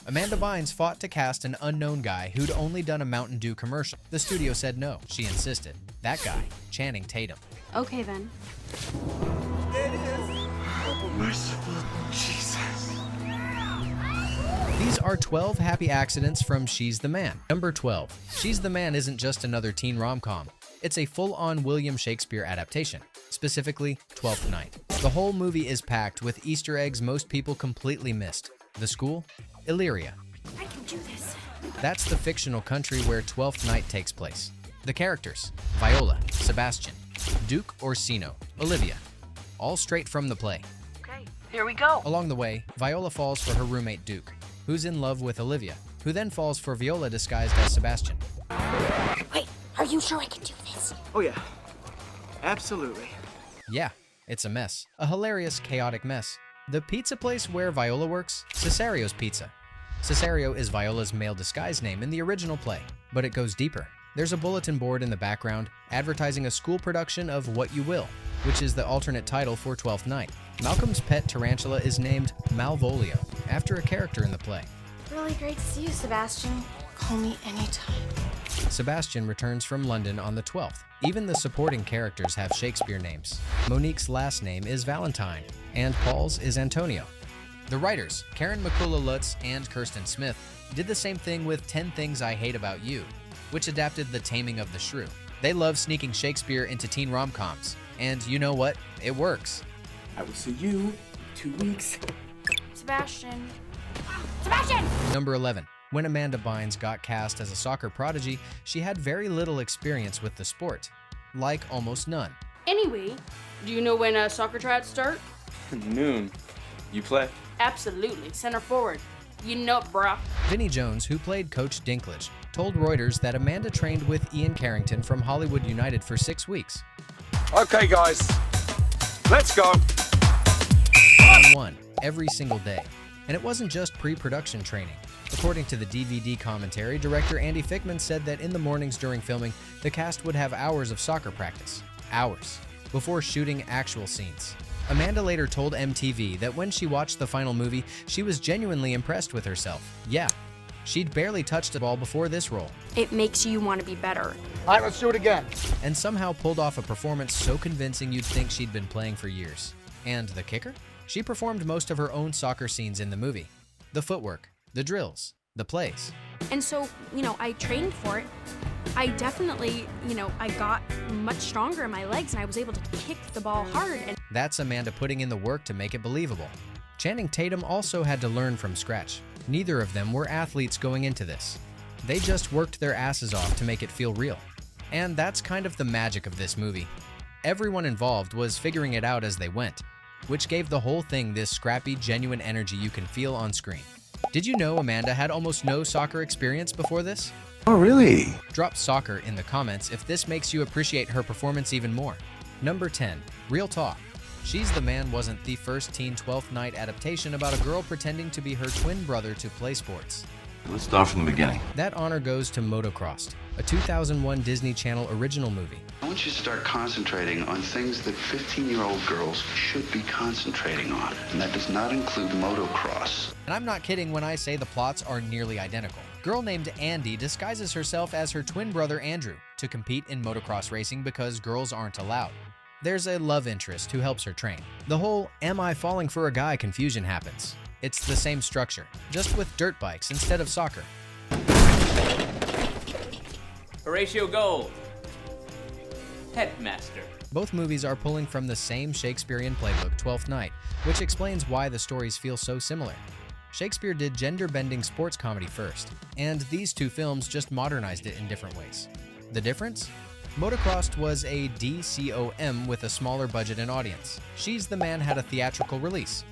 Amanda Bynes fought to cast an unknown guy who'd only done a Mountain Dew commercial. The studio said no. She insisted. That guy, Channing Tatum. Okay then. It is. Oh, merciful Jesus. These are 12 happy accidents from She's the Man. Number 12. She's the Man isn't just another teen rom-com. It's a full-on William Shakespeare adaptation, specifically Twelfth Night. The whole movie is packed with Easter eggs most people completely missed. The school? Illyria. I can do this. That's the fictional country where Twelfth Night takes place. The characters: Viola, Sebastian, Duke Orsino, Olivia. All straight from the play. Okay, here we go. Along the way, Viola falls for her roommate Duke, who's in love with Olivia, who then falls for Viola disguised as Sebastian. Wait, are you sure I can do this? Oh, yeah. Absolutely. Yeah, it's a mess. A hilarious, chaotic mess. The pizza place where Viola works? Cesario's Pizza. Cesario is Viola's male disguise name in the original play, but it goes deeper. There's a bulletin board in the background advertising a school production of What You Will, which is the alternate title for Twelfth Night. Malcolm's pet tarantula is named Malvolio, after a character in the play. Really great to see you, Sebastian. Call me anytime. Sebastian returns from London on the 12th. Even the supporting characters have Shakespeare names. Monique's last name is Valentine, and Paul's is Antonio. The writers, Karen McCullough Lutz and Kirsten Smith, did the same thing with 10 Things I Hate About You, which adapted The Taming of the Shrew. They love sneaking Shakespeare into teen rom-coms, and you know what? It works. I will see you in 2 weeks. Sebastian. Sebastian! Number 11. When Amanda Bynes got cast as a soccer prodigy, she had very little experience with the sport, like almost none. Anyway, do you know when soccer tryouts start? Noon. You play? Absolutely. Center forward. You know it, brah. Vinnie Jones, who played Coach Dinklage, told Reuters that Amanda trained with Ian Carrington from Hollywood United for 6 weeks. Okay, guys, let's go. One, every single day. And it wasn't just pre-production training. According to the DVD commentary, director Andy Fickman said that in the mornings during filming, the cast would have hours of soccer practice. Hours. Before shooting actual scenes. Amanda later told MTV that when she watched the final movie, she was genuinely impressed with herself. Yeah, she'd barely touched the ball before this role. It makes you want to be better. All right, let's do it again. And somehow pulled off a performance so convincing you'd think she'd been playing for years. And the kicker? She performed most of her own soccer scenes in the movie. The footwork, the drills, the plays. And so, I trained for it. I definitely, I got much stronger in my legs and I was able to kick the ball hard. And That's Amanda putting in the work to make it believable. Channing Tatum also had to learn from scratch. Neither of them were athletes going into this. They just worked their asses off to make it feel real. And that's kind of the magic of this movie. Everyone involved was figuring it out as they went, which gave the whole thing this scrappy, genuine energy you can feel on screen. Did you know Amanda had almost no soccer experience before this? Oh, really? Drop soccer in the comments if this makes you appreciate her performance even more. Number 10. Real talk. She's the Man wasn't the first teen 12th Night adaptation about a girl pretending to be her twin brother to play sports. Let's start from the beginning. That honor goes to Motocrossed, a 2001 Disney Channel original movie. I want you to start concentrating on things that 15-year-old girls should be concentrating on, and that does not include motocross. And I'm not kidding when I say the plots are nearly identical. Girl named Andy disguises herself as her twin brother Andrew to compete in motocross racing because girls aren't allowed. There's a love interest who helps her train. The whole "am I falling for a guy" confusion happens. It's the same structure, just with dirt bikes instead of soccer. Horatio Gold, Headmaster. Both movies are pulling from the same Shakespearean playbook, Twelfth Night, which explains why the stories feel so similar. Shakespeare did gender-bending sports comedy first, and these two films just modernized it in different ways. The difference? Motocrossed was a DCOM with a smaller budget and audience. She's the Man had a theatrical release,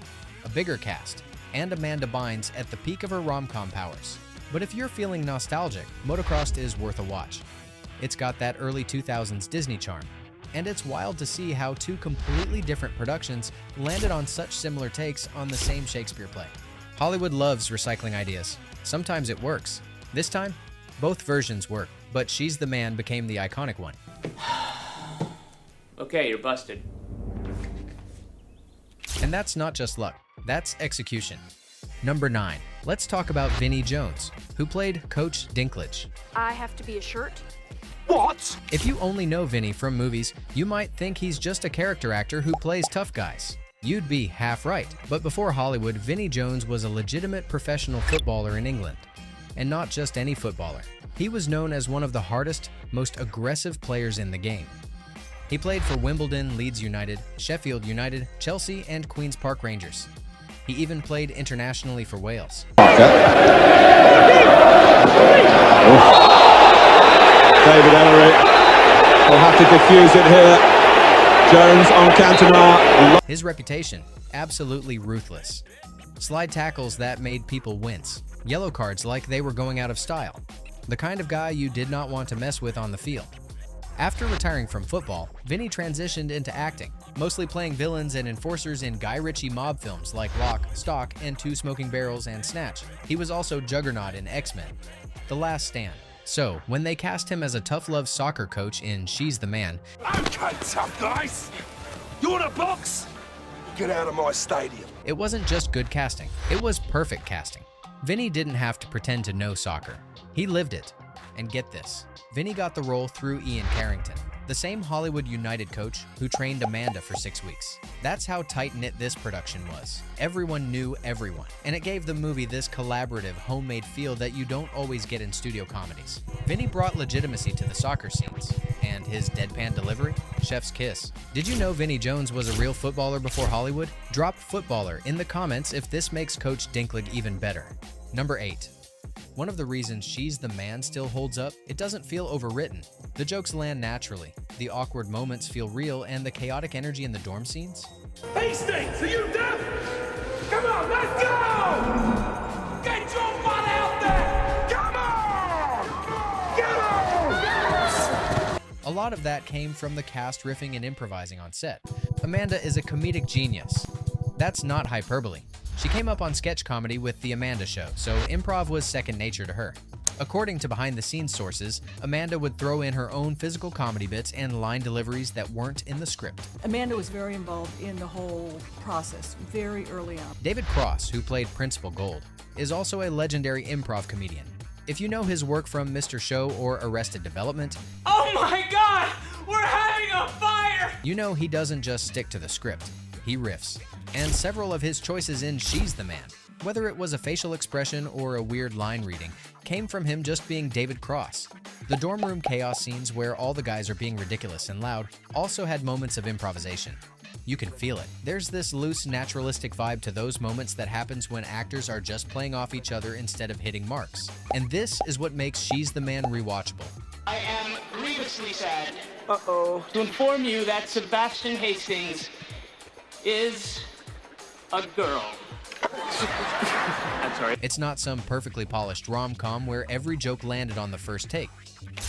a bigger cast, and Amanda Bynes at the peak of her rom-com powers. But if you're feeling nostalgic, Motocrossed is worth a watch. It's got that early 2000s Disney charm, and it's wild to see how two completely different productions landed on such similar takes on the same Shakespeare play. Hollywood loves recycling ideas. Sometimes it works. This time, both versions work, but She's the Man became the iconic one. Okay, you're busted. And that's not just luck, that's execution. Number 9. Let's talk about Vinnie Jones, who played Coach Dinklage. I have to be a shirt. What? If you only know Vinnie from movies, you might think he's just a character actor who plays tough guys. You'd be half right, but before Hollywood, Vinnie Jones was a legitimate professional footballer in England. And not just any footballer. He was known as one of the hardest, most aggressive players in the game. He played for Wimbledon, Leeds United, Sheffield United, Chelsea, and Queen's Park Rangers. He even played internationally for Wales. David Ellery will have to diffuse it here. Jones on Cantona. His reputation, absolutely ruthless. Slide tackles that made people wince. Yellow cards like they were going out of style. The kind of guy you did not want to mess with on the field. After retiring from football, Vinnie transitioned into acting, mostly playing villains and enforcers in Guy Ritchie mob films like Lock, Stock, and Two Smoking Barrels and Snatch. He was also Juggernaut in X-Men: The Last Stand. So, when they cast him as a tough-love soccer coach in She's the Man, Okay, tough guys. You want a box? Get out of my stadium. it wasn't just good casting, it was perfect casting. Vinnie didn't have to pretend to know soccer. He lived it. And get this, Vinnie got the role through Ian Carrington, the same Hollywood United coach who trained Amanda for 6 weeks. That's how tight-knit this production was. Everyone knew everyone, and it gave the movie this collaborative, homemade feel that you don't always get in studio comedies. Vinnie brought legitimacy to the soccer scenes, and his deadpan delivery, chef's kiss. Did you know Vinnie Jones was a real footballer before Hollywood? Drop footballer in the comments if this makes Coach Dinklage even better. Number 8. One of the reasons She's the Man still holds up, it doesn't feel overwritten. The jokes land naturally, the awkward moments feel real, and the chaotic energy in the dorm scenes. Hastings, are you deaf? Come on, let's go! Get your butt out there! Come on! Get on! A lot of that came from the cast riffing and improvising on set. Amanda is a comedic genius. That's not hyperbole. She came up on sketch comedy with The Amanda Show, so improv was second nature to her. According to behind-the-scenes sources, Amanda would throw in her own physical comedy bits and line deliveries that weren't in the script. Amanda was very involved in the whole process very early on. David Cross, who played Principal Gold, is also a legendary improv comedian. If you know his work from Mr. Show or Arrested Development, Oh my god! We're having a fire! you know he doesn't just stick to the script, he riffs. And several of his choices in She's the Man, whether it was a facial expression or a weird line reading, came from him just being David Cross. The dorm room chaos scenes where all the guys are being ridiculous and loud also had moments of improvisation. You can feel it. There's this loose, naturalistic vibe to those moments that happens when actors are just playing off each other instead of hitting marks. And this is what makes She's the Man rewatchable. I am grievously sad to inform you that Sebastian Hastings is a girl. I'm sorry. It's not some perfectly polished rom-com where every joke landed on the first take.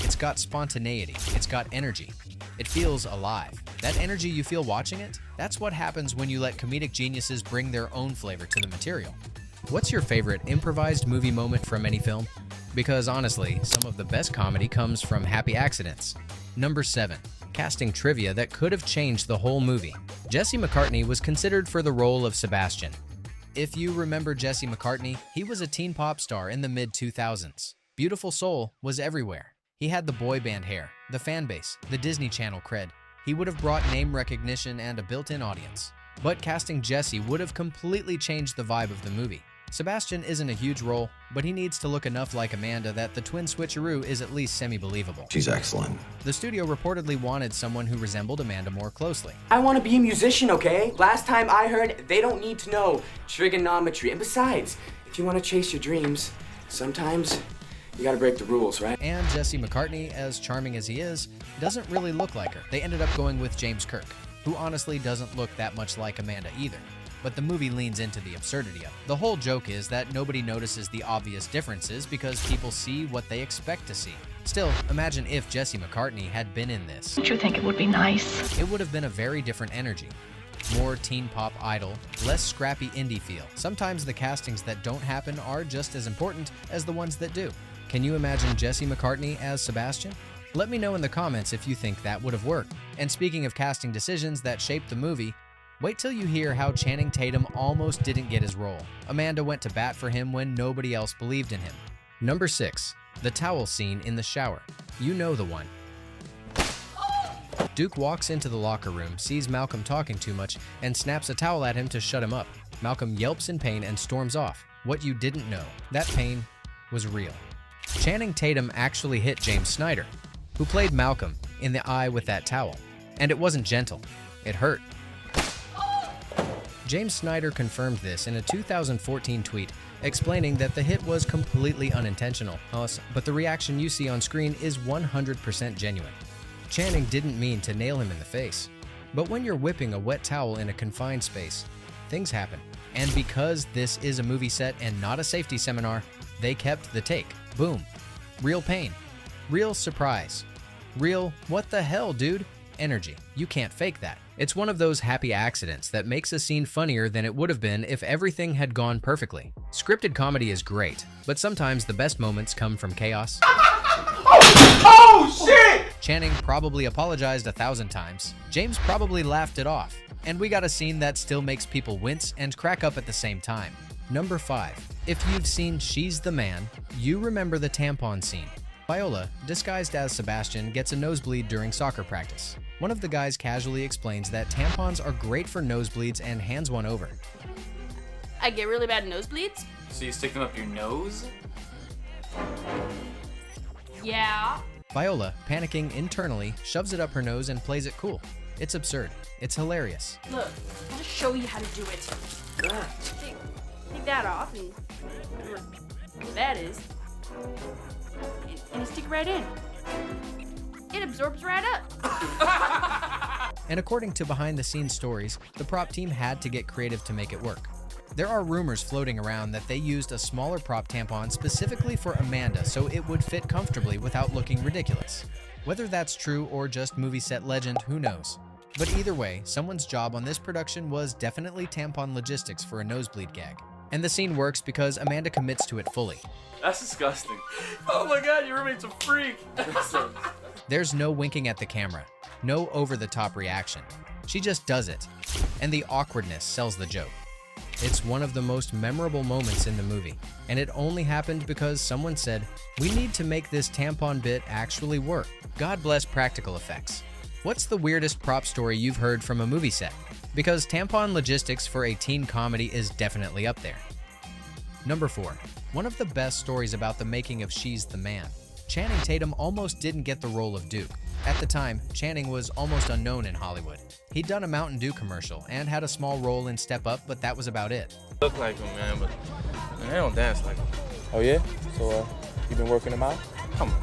It's got spontaneity. It's got energy. It feels alive. That energy you feel watching it, that's what happens when you let comedic geniuses bring their own flavor to the material. What's your favorite improvised movie moment from any film? Because honestly, some of the best comedy comes from happy accidents. Number 7. Casting trivia that could have changed the whole movie. Jesse McCartney was considered for the role of Sebastian. If you remember Jesse McCartney, he was a teen pop star in the mid-2000s. Beautiful Soul was everywhere. He had the boy band hair, the fan base, the Disney Channel cred. He would have brought name recognition and a built-in audience. But casting Jesse would have completely changed the vibe of the movie. Sebastian isn't a huge role, but he needs to look enough like Amanda that the twin switcheroo is at least semi-believable. She's excellent. The studio reportedly wanted someone who resembled Amanda more closely. I want to be a musician, okay? Last time I heard, they don't need to know trigonometry. And besides, if you want to chase your dreams, sometimes you gotta break the rules, right? And Jesse McCartney, as charming as he is, doesn't really look like her. They ended up going with James Kirk, who honestly doesn't look that much like Amanda either. But the movie leans into the absurdity of it. The whole joke is that nobody notices the obvious differences because people see what they expect to see. Still, imagine if Jesse McCartney had been in this. Don't you think it would be nice? It would have been a very different energy. More teen pop idol, less scrappy indie feel. Sometimes the castings that don't happen are just as important as the ones that do. Can you imagine Jesse McCartney as Sebastian? Let me know in the comments if you think that would have worked. And speaking of casting decisions that shaped the movie, Wait till you hear how Channing Tatum almost didn't get his role. Amanda went to bat for him when nobody else believed in him. Number 6. The towel scene in the shower. You know the one. Duke walks into the locker room, sees Malcolm talking too much, and snaps a towel at him to shut him up. Malcolm yelps in pain and storms off. What you didn't know, that pain was real. Channing Tatum actually hit James Snyder, who played Malcolm, in the eye with that towel. And it wasn't gentle. It hurt. James Snyder confirmed this in a 2014 tweet, explaining that the hit was completely unintentional, but the reaction you see on screen is 100% genuine. Channing didn't mean to nail him in the face. But when you're whipping a wet towel in a confined space, things happen. And because this is a movie set and not a safety seminar, they kept the take. Boom. Real pain. Real surprise. Real, what the hell, dude? Energy. You can't fake that. It's one of those happy accidents that makes a scene funnier than it would have been if everything had gone perfectly. Scripted comedy is great, but sometimes the best moments come from chaos. Oh, shit! Channing probably apologized 1,000 times. James probably laughed it off. And we got a scene that still makes people wince and crack up at the same time. Number 5. If you've seen She's the Man, you remember the tampon scene. Viola, disguised as Sebastian, gets a nosebleed during soccer practice. One of the guys casually explains that tampons are great for nosebleeds and hands one over. I get really bad nosebleeds? So you stick them up your nose? Yeah. Viola, panicking internally, shoves it up her nose and plays it cool. It's absurd. It's hilarious. Look, I'll just show you how to do it. Take that off and whatever that is. And you stick it right in. It absorbs right up. And according to behind-the-scenes stories, the prop team had to get creative to make it work. There are rumors floating around that they used a smaller prop tampon specifically for Amanda so it would fit comfortably without looking ridiculous. Whether that's true or just movie set legend, who knows? But either way, someone's job on this production was definitely tampon logistics for a nosebleed gag. And the scene works because Amanda commits to it fully. That's disgusting. Oh my god, your roommate's a freak. There's no winking at the camera, no over-the-top reaction. She just does it, and the awkwardness sells the joke. It's one of the most memorable moments in the movie, and it only happened because someone said, "We need to make this tampon bit actually work." God bless practical effects. What's the weirdest prop story you've heard from a movie set? Because tampon logistics for a teen comedy is definitely up there. Number 4. One of the best stories about the making of She's the Man. Channing Tatum almost didn't get the role of Duke. At the time, Channing was almost unknown in Hollywood. He'd done a Mountain Dew commercial and had a small role in Step Up, but that was about it. Look like him, man, but they don't dance like him. Oh yeah? So you been working him out? Come on,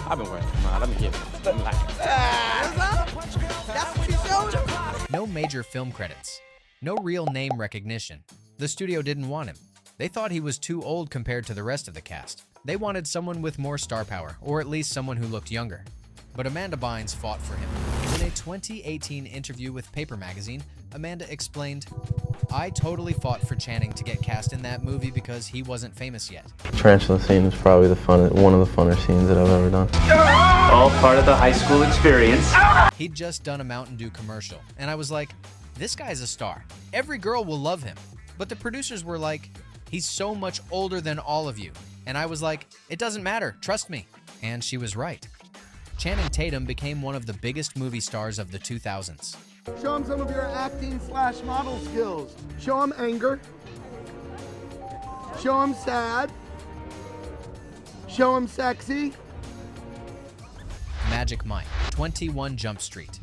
I've been working him out. Let me get it. Let me like it. That's what you showed? No major film credits. No real name recognition. The studio didn't want him. They thought he was too old compared to the rest of the cast. They wanted someone with more star power, or at least someone who looked younger. But Amanda Bynes fought for him. In a 2018 interview with Paper Magazine, Amanda explained, "I totally fought for Channing to get cast in that movie because he wasn't famous yet. Tarantula scene is probably one of the funner scenes that I've ever done. All part of the high school experience." He'd just done a Mountain Dew commercial, and I was like, this guy's a star. Every girl will love him. But the producers were like, he's so much older than all of you. And I was like, it doesn't matter, trust me. And she was right. Channing Tatum became one of the biggest movie stars of the 2000s. Show him some of your acting/model skills. Show him anger. Show him sad. Show him sexy. Magic Mike, 21 Jump Street,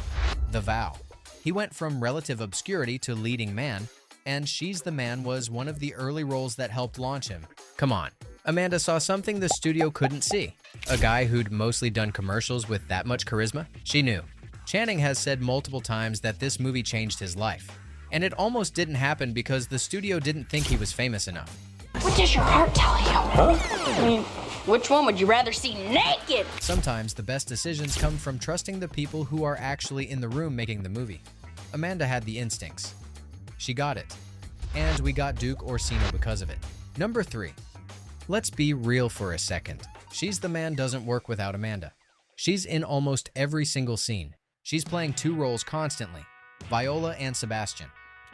The Vow. He went from relative obscurity to leading man, and She's the Man was one of the early roles that helped launch him. Come on, Amanda saw something the studio couldn't see. A guy who'd mostly done commercials with that much charisma? She knew. Channing has said multiple times that this movie changed his life. And it almost didn't happen because the studio didn't think he was famous enough. What does your heart tell you? Huh? I mean, which one would you rather see naked? Sometimes the best decisions come from trusting the people who are actually in the room making the movie. Amanda had the instincts. She got it. And we got Duke Orsino because of it. Number 3. Let's be real for a second. She's the Man doesn't work without Amanda. She's in almost every single scene. She's playing 2 roles constantly, Viola and Sebastian.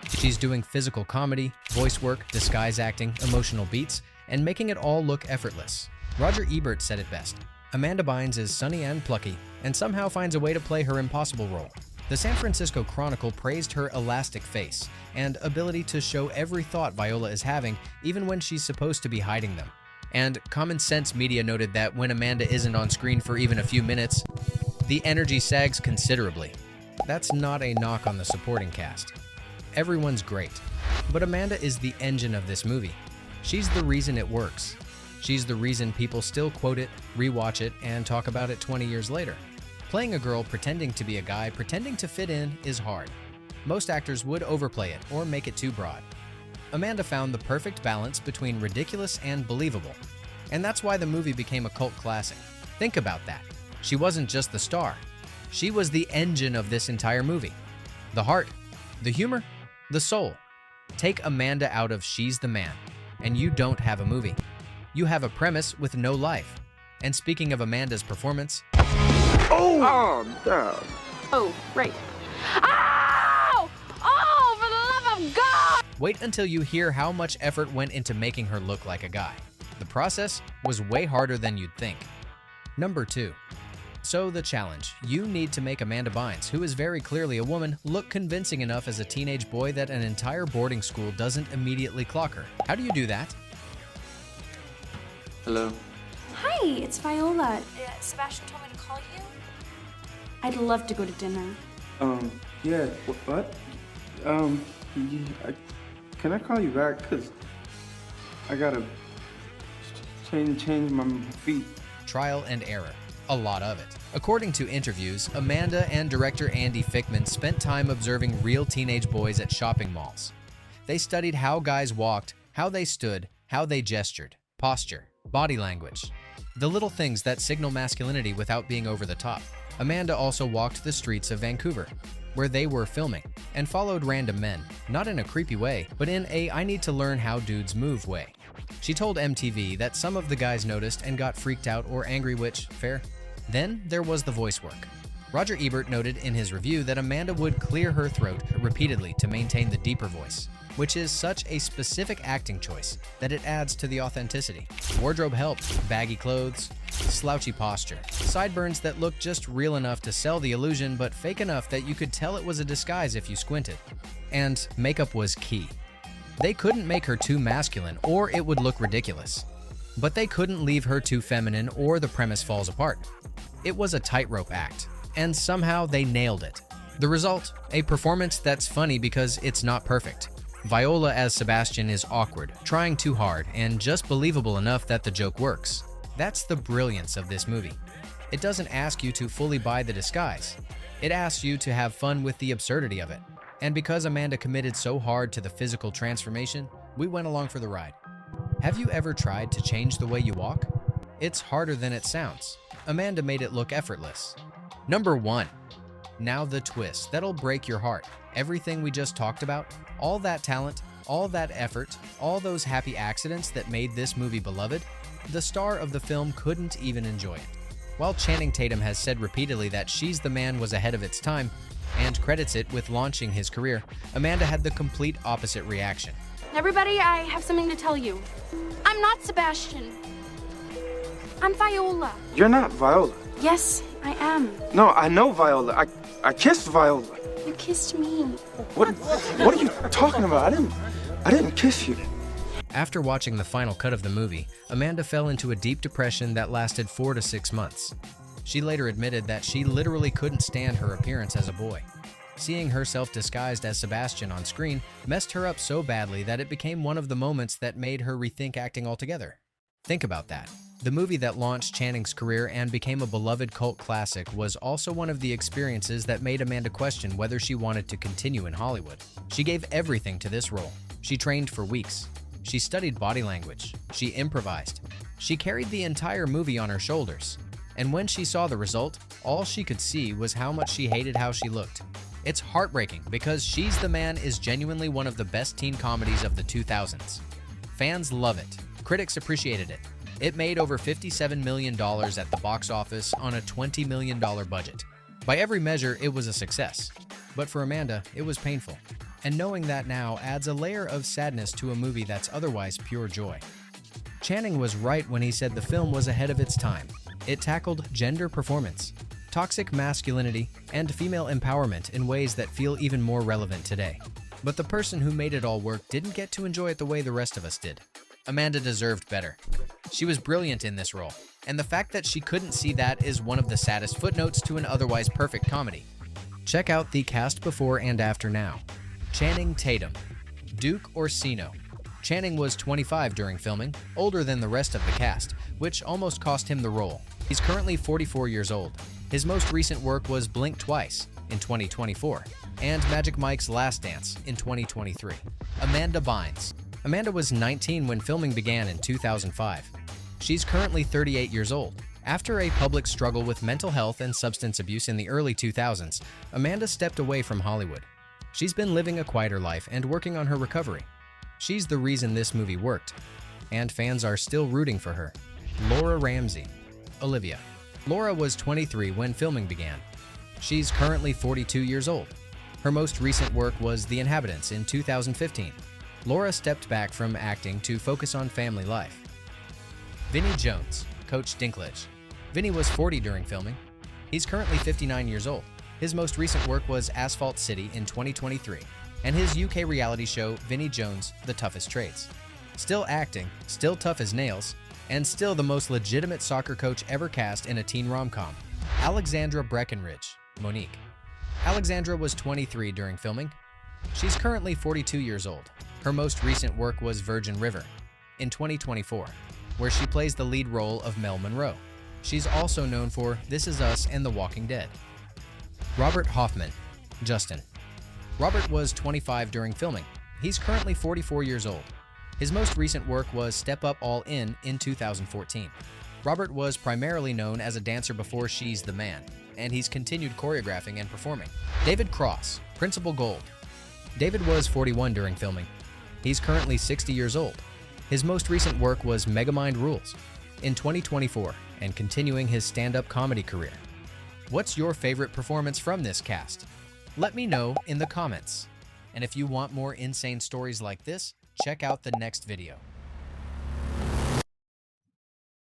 She's doing physical comedy, voice work, disguise acting, emotional beats, and making it all look effortless. Roger Ebert said it best. Amanda Bynes is sunny and plucky, and somehow finds a way to play her impossible role. The San Francisco Chronicle praised her elastic face and ability to show every thought Viola is having, even when she's supposed to be hiding them. And Common Sense Media noted that when Amanda isn't on screen for even a few minutes, the energy sags considerably. That's not a knock on the supporting cast. Everyone's great, but Amanda is the engine of this movie. She's the reason it works. She's the reason people still quote it, rewatch it, and talk about it 20 years later. Playing a girl pretending to be a guy, pretending to fit in, is hard. Most actors would overplay it or make it too broad. Amanda found the perfect balance between ridiculous and believable, and that's why the movie became a cult classic. Think about that. She wasn't just the star. She was the engine of this entire movie. The heart, the humor, the soul. Take Amanda out of She's the Man, and you don't have a movie. You have a premise with no life. And speaking of Amanda's performance... Oh, damn. Oh, right. Ow! Oh, for the love of God! Wait until you hear how much effort went into making her look like a guy. The process was way harder than you'd think. Number 2. So the challenge. You need to make Amanda Bynes, who is very clearly a woman, look convincing enough as a teenage boy that an entire boarding school doesn't immediately clock her. How do you do that? Hello. Hi, it's Viola. Sebastian told me to call you. I'd love to go to dinner. Yeah, what? Can I call you back? Cause I gotta change my feet. Trial and error. A lot of it. According to interviews, Amanda and director Andy Fickman spent time observing real teenage boys at shopping malls. They studied how guys walked, how they stood, how they gestured, posture, body language. The little things that signal masculinity without being over the top. Amanda also walked the streets of Vancouver, where they were filming, and followed random men, not in a creepy way, but in a I need to learn how dudes move way. She told MTV that some of the guys noticed and got freaked out or angry, which, fair. Then there was the voice work. Roger Ebert noted in his review that Amanda would clear her throat repeatedly to maintain the deeper voice, which is such a specific acting choice that it adds to the authenticity. Wardrobe helped, baggy clothes, slouchy posture, sideburns that looked just real enough to sell the illusion but fake enough that you could tell it was a disguise if you squinted. And makeup was key. They couldn't make her too masculine or it would look ridiculous. But they couldn't leave her too feminine or the premise falls apart. It was a tightrope act, and somehow they nailed it. The result? A performance that's funny because it's not perfect. Viola as Sebastian is awkward, trying too hard, and just believable enough that the joke works. That's the brilliance of this movie. It doesn't ask you to fully buy the disguise. It asks you to have fun with the absurdity of it. And because Amanda committed so hard to the physical transformation, we went along for the ride. Have you ever tried to change the way you walk? It's harder than it sounds. Amanda made it look effortless. Number 1. Now the twist that'll break your heart. Everything we just talked about, all that talent, all that effort, all those happy accidents that made this movie beloved, the star of the film couldn't even enjoy it. While Channing Tatum has said repeatedly that She's the Man was ahead of its time, and credits it with launching his career, Amanda had the complete opposite reaction. Everybody, I have something to tell you. I'm not Sebastian. I'm Viola. You're not Viola. Yes, I am. No, I know Viola. I kissed Viola. You kissed me. What are you talking about? I didn't kiss you. After watching the final cut of the movie, Amanda fell into a deep depression that lasted 4 to 6 months. She later admitted that she literally couldn't stand her appearance as a boy. Seeing herself disguised as Sebastian on screen messed her up so badly that it became one of the moments that made her rethink acting altogether. Think about that. The movie that launched Channing's career and became a beloved cult classic was also one of the experiences that made Amanda question whether she wanted to continue in Hollywood. She gave everything to this role. She trained for weeks. She studied body language. She improvised. She carried the entire movie on her shoulders. And when she saw the result, all she could see was how much she hated how she looked. It's heartbreaking because She's the Man is genuinely one of the best teen comedies of the 2000s. Fans love it. Critics appreciated it. It made over $57 million at the box office on a $20 million budget. By every measure, it was a success. But for Amanda, it was painful. And knowing that now adds a layer of sadness to a movie that's otherwise pure joy. Channing was right when he said the film was ahead of its time. It tackled gender performance, toxic masculinity, and female empowerment in ways that feel even more relevant today. But the person who made it all work didn't get to enjoy it the way the rest of us did. Amanda deserved better. She was brilliant in this role, and the fact that she couldn't see that is one of the saddest footnotes to an otherwise perfect comedy. Check out the cast before and after now. Channing Tatum, Duke Orsino. Channing was 25 during filming, older than the rest of the cast, which almost cost him the role. He's currently 44 years old. His most recent work was Blink Twice in 2024 and Magic Mike's Last Dance in 2023. Amanda Bynes. Amanda was 19 when filming began in 2005. She's currently 38 years old. After a public struggle with mental health and substance abuse in the early 2000s, Amanda stepped away from Hollywood. She's been living a quieter life and working on her recovery. She's the reason this movie worked, and fans are still rooting for her. Laura Ramsey. Olivia. Laura was 23 when filming began. She's currently 42 years old. Her most recent work was The Inhabitants in 2015. Laura stepped back from acting to focus on family life. Vinnie Jones, Coach Dinklage. Vinnie was 40 during filming. He's currently 59 years old. His most recent work was Asphalt City in 2023, and his UK reality show, Vinnie Jones, The Toughest Trades. Still acting, still tough as nails, and still the most legitimate soccer coach ever cast in a teen rom-com. Alexandra Breckenridge, Monique. Alexandra was 23 during filming. She's currently 42 years old. Her most recent work was Virgin River in 2024, where she plays the lead role of Mel Monroe. She's also known for This Is Us and The Walking Dead. Robert Hoffman, Justin. Robert was 25 during filming. He's currently 44 years old. His most recent work was Step Up All In 2014. Robert was primarily known as a dancer before She's the Man, and he's continued choreographing and performing. David Cross, Principal Gold. David was 41 during filming. He's currently 60 years old. His most recent work was Megamind Rules in 2024 and continuing his stand-up comedy career. What's your favorite performance from this cast? Let me know in the comments. And if you want more insane stories like this, check out the next video.